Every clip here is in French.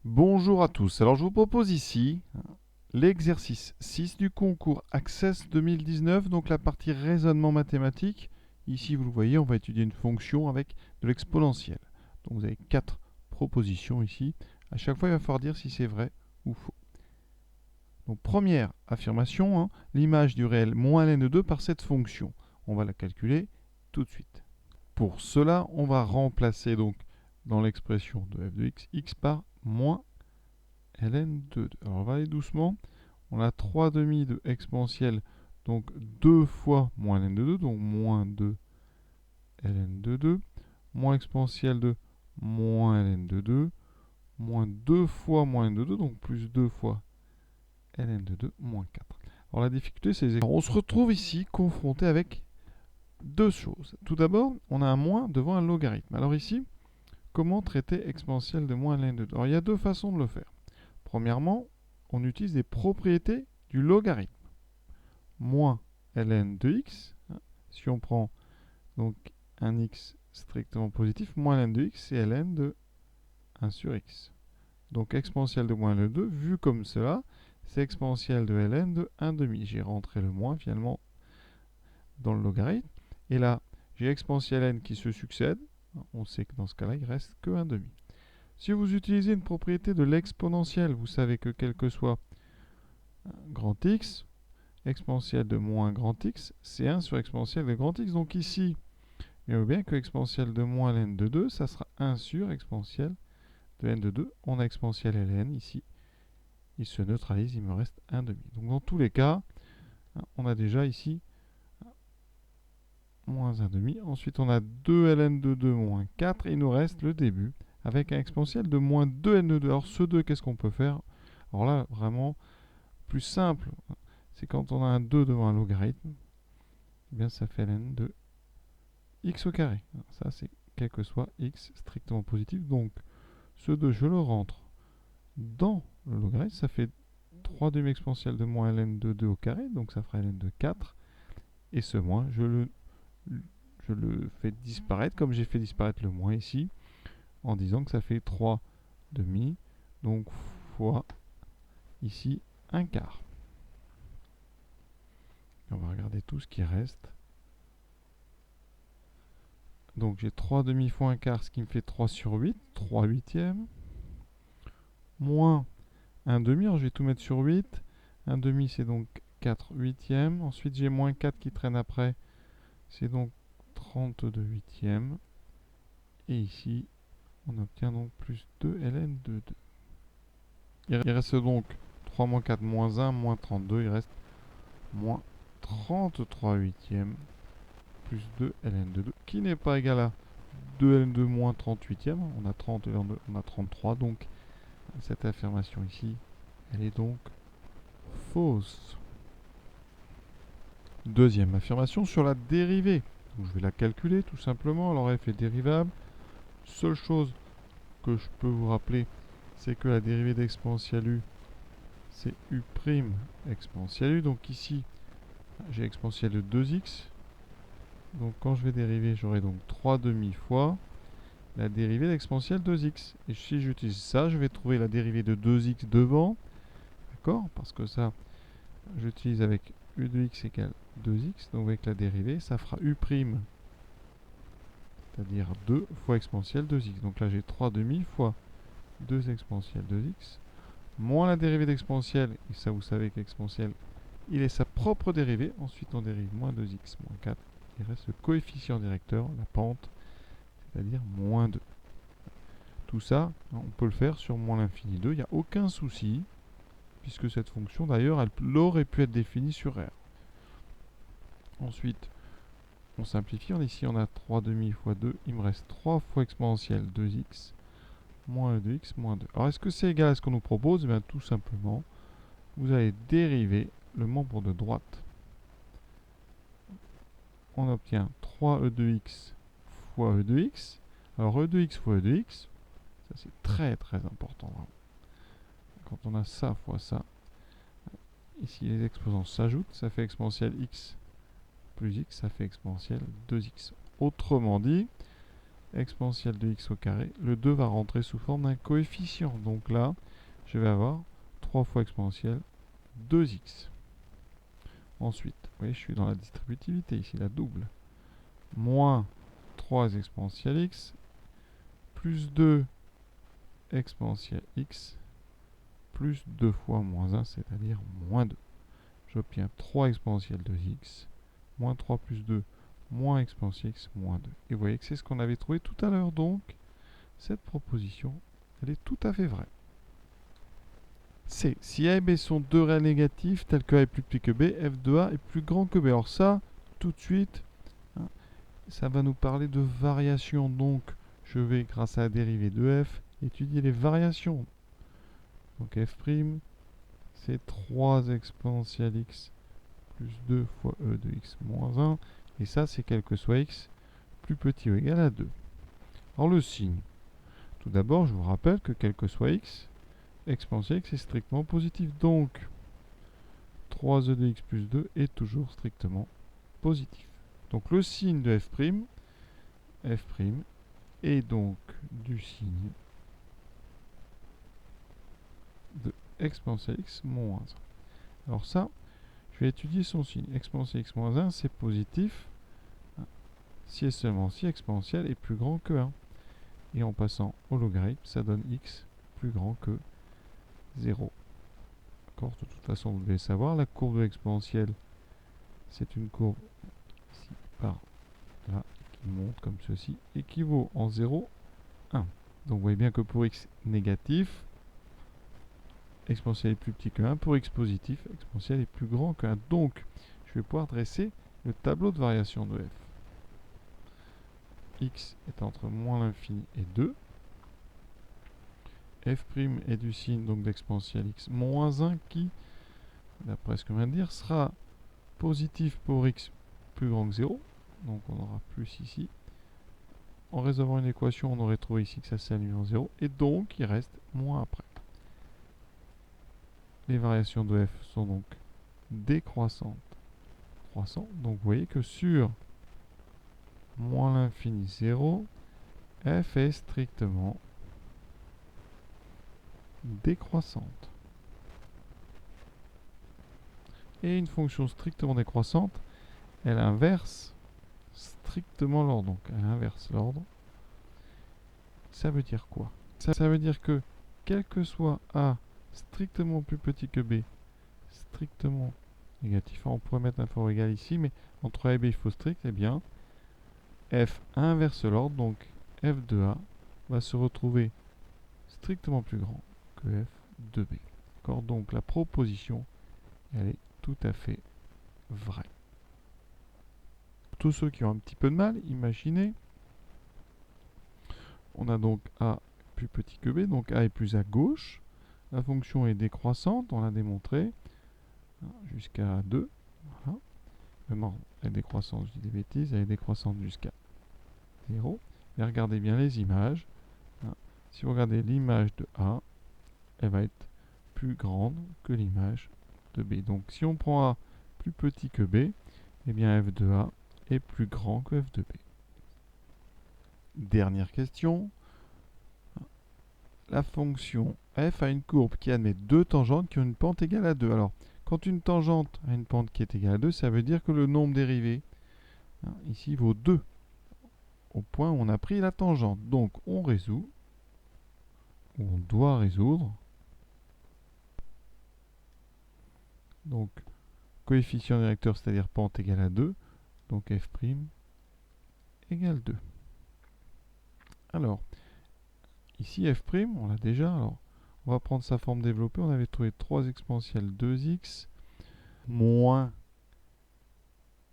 Bonjour à tous. Alors je vous propose ici l'exercice 6 du concours Access 2019, donc la partie raisonnement mathématique. Ici, vous le voyez, on va étudier une fonction avec de l'exponentielle. Donc vous avez 4 propositions ici. À chaque fois, il va falloir dire si c'est vrai ou faux. Donc première affirmation, l'image du réel moins ln de 2 par cette fonction. On va la calculer tout de suite. Pour cela, on va remplacer donc dans l'expression de f de x, x par moins ln de 2. Alors on va aller doucement. On a 3 demi de exponentielle, donc 2 fois moins ln de 2, donc moins 2 ln de 2, moins exponentielle de moins ln de 2, moins 2 fois moins ln de 2, donc plus 2 fois ln de 2, moins 4. Alors la difficulté, c'est on se retrouve ici confronté avec deux choses. Tout d'abord, on a un moins devant un logarithme. Alors ici, comment traiter exponentielle de moins ln de 2? Alors il y a deux façons de le faire. Premièrement, on utilise les propriétés du logarithme. Moins ln de x, si on prend donc un x strictement positif, moins ln de x, c'est ln de 1 sur x. Donc exponentielle de moins ln de 2, vu comme cela, c'est exponentielle de ln de 1 demi. J'ai rentré le moins finalement dans le logarithme. Et là, j'ai exponentielle n qui se succède. On sait que dans ce cas-là, il reste que 1 demi. Si vous utilisez une propriété de l'exponentielle, vous savez que quel que soit grand x, exponentielle de moins grand x, c'est 1 sur exponentielle de grand x. Donc ici, il voit bien que exponentielle de moins ln de 2, ça sera 1 sur exponentielle de n de 2. On a exponentielle ln ici. Il se neutralise, il me reste 1 demi. Donc dans tous les cas, on a déjà ici moins 1 demi. Ensuite, on a 2 ln de 2 moins 4. Et il nous reste le début avec un exponentielle de moins 2 n de 2. Alors ce 2, qu'est-ce qu'on peut faire? Alors là, vraiment, plus simple, c'est quand on a un 2 devant un logarithme, eh bien ça fait ln de x au carré. Alors ça, c'est quel que soit x strictement positif. Donc ce 2, je le rentre dans le logarithme. Ça fait 3 demi-exponentielle de moins ln de 2 au carré. Donc ça fera ln de 4. Et ce moins, je le fais disparaître comme j'ai fait disparaître le moins ici, en disant que ça fait 3 demi, donc fois ici un quart. Et on va regarder tout ce qui reste. Donc j'ai 3 demi fois un quart, ce qui me fait 3 sur 8, 3 huitièmes, moins 1 demi, alors je vais tout mettre sur 8, 1 demi c'est donc 4 huitièmes, ensuite j'ai moins 4 qui traîne après, c'est donc 32 huitièmes, et ici on obtient donc plus 2 ln de 2. Il reste donc 3 moins 4 moins 1 moins 32, il reste moins 33 huitièmes plus 2 ln de 2, qui n'est pas égal à 2 ln de moins 38e. On a 30 et on a 33, donc cette affirmation ici, elle est donc fausse. Deuxième affirmation sur la dérivée. Donc je vais la calculer tout simplement. Alors f est dérivable. Seule chose que je peux vous rappeler, c'est que la dérivée d'exponentielle u, c'est u' exponentielle u. Donc ici, j'ai exponentielle de 2x. Donc quand je vais dériver, j'aurai donc 3 demi fois la dérivée d'exponentielle 2x. Et si j'utilise ça, je vais trouver la dérivée de 2x devant. D'accord? Parce que ça, j'utilise avec u de x égale 2x. Donc avec la dérivée, ça fera u', c'est-à-dire 2 fois exponentielle 2x. Donc là, j'ai 3 demi fois 2 exponentielle 2x, moins la dérivée d'exponentielle. Et ça, vous savez qu'exponentielle, il est sa propre dérivée. Ensuite, on dérive moins 2x moins 4. Il reste le coefficient directeur, la pente, c'est-à-dire moins 2. Tout ça, on peut le faire sur moins l'infini 2, il n'y a aucun souci, puisque cette fonction, d'ailleurs, elle aurait pu être définie sur R. Ensuite, on simplifie. Ici, on a 3 demi fois 2. Il me reste 3 fois exponentielle 2x moins 2x moins 2. Alors, est-ce que c'est égal à ce qu'on nous propose? Eh bien, tout simplement, vous allez dériver le membre de droite. On obtient 3e de x fois e de x. Alors, e de x fois e de x, ça c'est très très important. Quand on a ça fois ça, ici les exposants s'ajoutent, ça fait exponentielle x plus x, ça fait exponentielle 2x. Autrement dit, exponentielle de x au carré, le 2 va rentrer sous forme d'un coefficient. Donc là, je vais avoir 3 fois exponentielle 2x. Ensuite, vous voyez, je suis dans la distributivité, ici la double. Moins 3 exponentielle x, plus 2 exponentielle x, plus 2 fois moins 1, c'est-à-dire moins 2. J'obtiens 3 exponentielle de x, moins 3 plus 2, moins exponentielle x, moins 2. Et vous voyez que c'est ce qu'on avait trouvé tout à l'heure, donc cette proposition, elle est tout à fait vraie. C. Si a et b sont deux réels négatifs, tels que a est plus petit que b, f de a est plus grand que b. Alors ça, tout de suite, hein, ça va nous parler de variation. Donc, je vais, grâce à la dérivée de f, étudier les variations. Donc f', c'est 3 exponentielle x plus 2 fois e de x moins 1. Et ça, c'est quel que soit x plus petit ou égal à 2. Alors le signe. Tout d'abord, je vous rappelle que quel que soit x, exponentielle x est strictement positif. Donc, 3e de x plus 2 est toujours strictement positif. Donc le signe de f', est donc du signe de exponentielle x moins 1. Alors ça, je vais étudier son signe. Exponentielle x moins 1, c'est positif si et seulement si exponentielle est plus grand que 1. Et en passant au logarithme, ça donne x plus grand que 0. D'accord ? De toute façon, vous devez savoir, la courbe de l'exponentielle, c'est une courbe ici par là, qui monte comme ceci, équivaut en 0, 1. Donc vous voyez bien que pour x négatif, exponentielle est plus petit que 1. Pour x positif, exponentielle est plus grand que 1. Donc, je vais pouvoir dresser le tableau de variation de f. X est entre moins l'infini et 2. F' est du signe donc d'exponentielle x moins 1 qui, d'après ce que je viens de dire, sera positif pour x plus grand que 0. Donc on aura plus ici. En résolvant une équation, on aurait trouvé ici que ça s'annule en 0. Et donc, il reste moins après. Les variations de f sont donc décroissantes, croissantes. Donc vous voyez que sur moins l'infini 0, f est strictement décroissante. Et une fonction strictement décroissante, elle inverse strictement l'ordre. Donc elle inverse l'ordre. Ça veut dire quoi? Ça veut dire que quel que soit a strictement plus petit que b, strictement négatif, on pourrait mettre un fort égal ici, mais entre a et b il faut strict, eh bien f inverse l'ordre, donc f de a va se retrouver strictement plus grand que f de b. D'accord? Donc la proposition, elle est tout à fait vraie. Pour tous ceux qui ont un petit peu de mal, imaginez, on a donc a plus petit que b, donc a est plus à gauche. La fonction est décroissante, on l'a démontré, jusqu'à 2. Voilà. Vraiment, elle est décroissante, je dis des bêtises, elle est décroissante jusqu'à 0. Mais regardez bien les images. Si vous regardez l'image de A, elle va être plus grande que l'image de B. Donc si on prend A plus petit que B, eh bien f de A est plus grand que f de B. Dernière question. La fonction f a une courbe qui admet deux tangentes qui ont une pente égale à 2. Alors, quand une tangente a une pente qui est égale à 2, ça veut dire que le nombre dérivé, ici, vaut 2, au point où on a pris la tangente. Donc, on résout, ou on doit résoudre. Donc, coefficient directeur, c'est-à-dire pente égale à 2. Donc, f' égale 2. Alors, ici, f', on l'a déjà. Alors, on va prendre sa forme développée. On avait trouvé 3 exponentielle 2x moins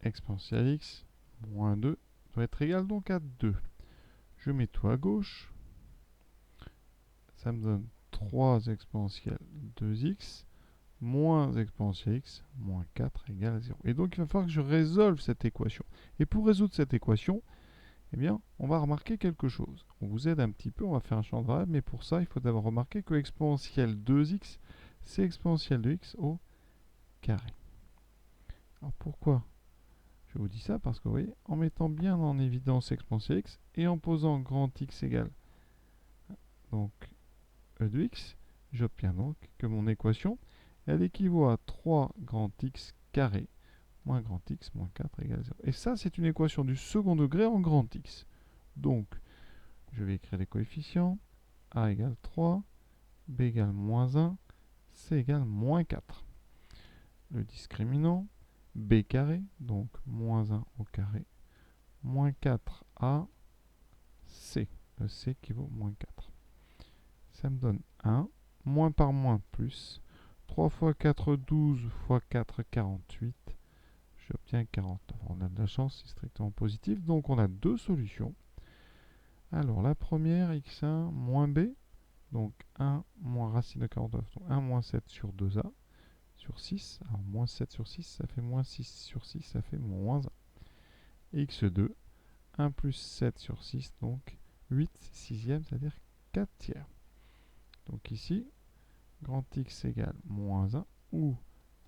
exponentielle x moins 2 doit être égal donc à 2. Je mets tout à gauche. Ça me donne 3 exponentielle 2x moins exponentielle x moins 4 égale à 0. Et donc, il va falloir que je résolve cette équation. Et pour résoudre cette équation, eh bien, on va remarquer quelque chose. On vous aide un petit peu, on va faire un champ de variable, mais pour ça, il faut d'abord remarquer que exponentielle 2x, c'est exponentielle de x au carré. Alors pourquoi Je vous dis ça parce que vous voyez, en mettant bien en évidence exponentielle x et en posant grand X égale donc e de x, j'obtiens donc que mon équation, elle équivaut à 3 grand X carré moins grand X moins 4 égale 0. Et ça, c'est une équation du second degré en grand X. Donc, je vais écrire les coefficients. A égale 3, B égale moins 1, C égale moins 4. Le discriminant, B carré, donc moins 1 au carré, moins 4A, C. Le C qui vaut moins 4. Ça me donne 1, moins par moins plus, 3 fois 4, 12 fois 4, 48. J'obtiens 49. On a de la chance, c'est strictement positif. Donc on a deux solutions. Alors la première, x1 moins b, donc 1 moins racine de 49, donc 1 moins 7 sur 2a, sur 6. Alors moins 7 sur 6, ça fait moins 6 sur 6, ça fait moins 1. Et x2, 1 plus 7 sur 6, donc 8 sixièmes, c'est-à-dire 4 tiers. Donc ici, grand X égale moins 1, ou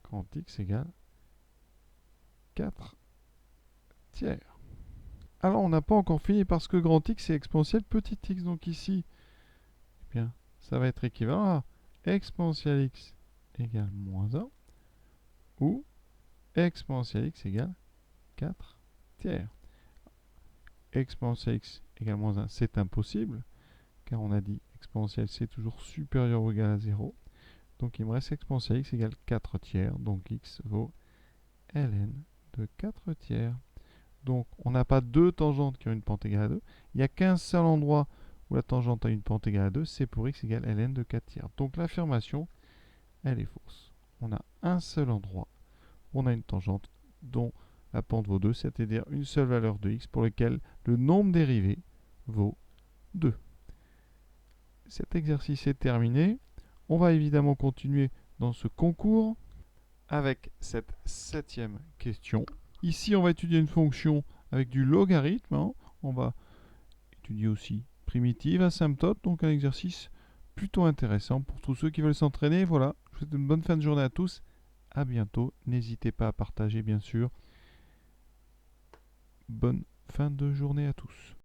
grand X égale 4 tiers. Alors, on n'a pas encore fini parce que grand X est exponentielle petit x. Donc ici, eh bien, ça va être équivalent à exponentielle x égale moins 1 ou exponentielle x égale 4 tiers. Exponentielle x égale moins 1, c'est impossible, car on a dit exponentielle c'est toujours supérieur ou égal à 0. Donc il me reste exponentielle x égale 4 tiers, donc x vaut ln de 4 tiers. Donc, on n'a pas deux tangentes qui ont une pente égale à 2. Il n'y a qu'un seul endroit où la tangente a une pente égale à 2, c'est pour x égale ln de 4 tiers. Donc, l'affirmation, elle est fausse. On a un seul endroit où on a une tangente dont la pente vaut 2, c'est-à-dire une seule valeur de x pour lequel le nombre dérivé vaut 2. Cet exercice est terminé. On va évidemment continuer dans ce concours avec cette 7e question. Ici, on va étudier une fonction avec du logarithme. Hein. On va étudier aussi primitive, asymptote, donc un exercice plutôt intéressant pour tous ceux qui veulent s'entraîner. Voilà, je vous souhaite une bonne fin de journée à tous. À bientôt. N'hésitez pas à partager, bien sûr. Bonne fin de journée à tous.